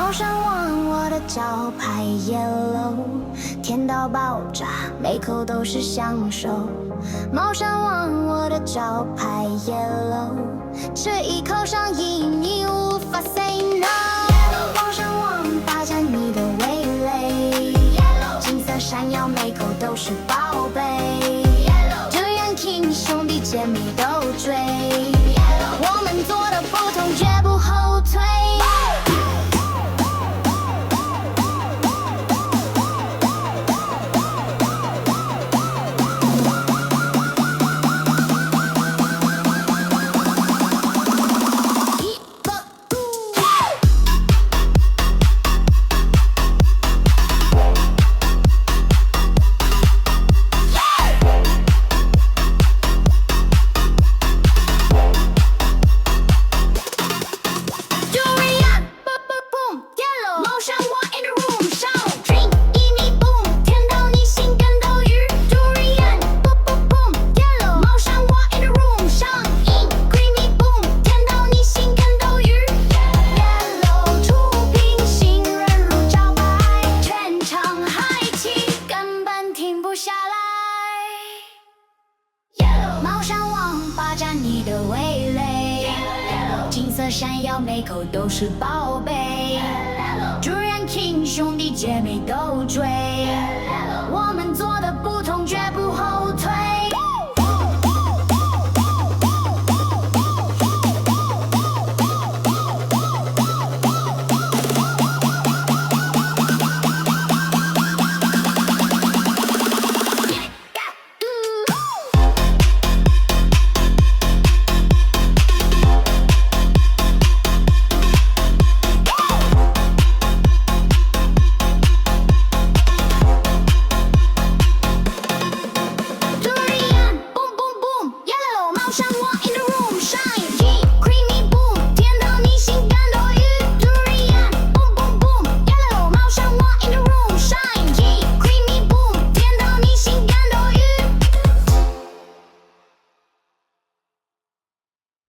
猫山王，我的招牌 Yellow， 甜到爆炸，每口都是享受。猫山王，我的招牌 Yellow， 吃一口上瘾，你无法 say no。猫山王，霸占你的味蕾，金色闪耀，每口都是宝贝。Durian King 兄弟姐妹都追，我们做的不同，绝不后退。猫山王霸占你的味蕾，金色闪耀，每口都是宝贝。Durian King 兄弟姐妹都追。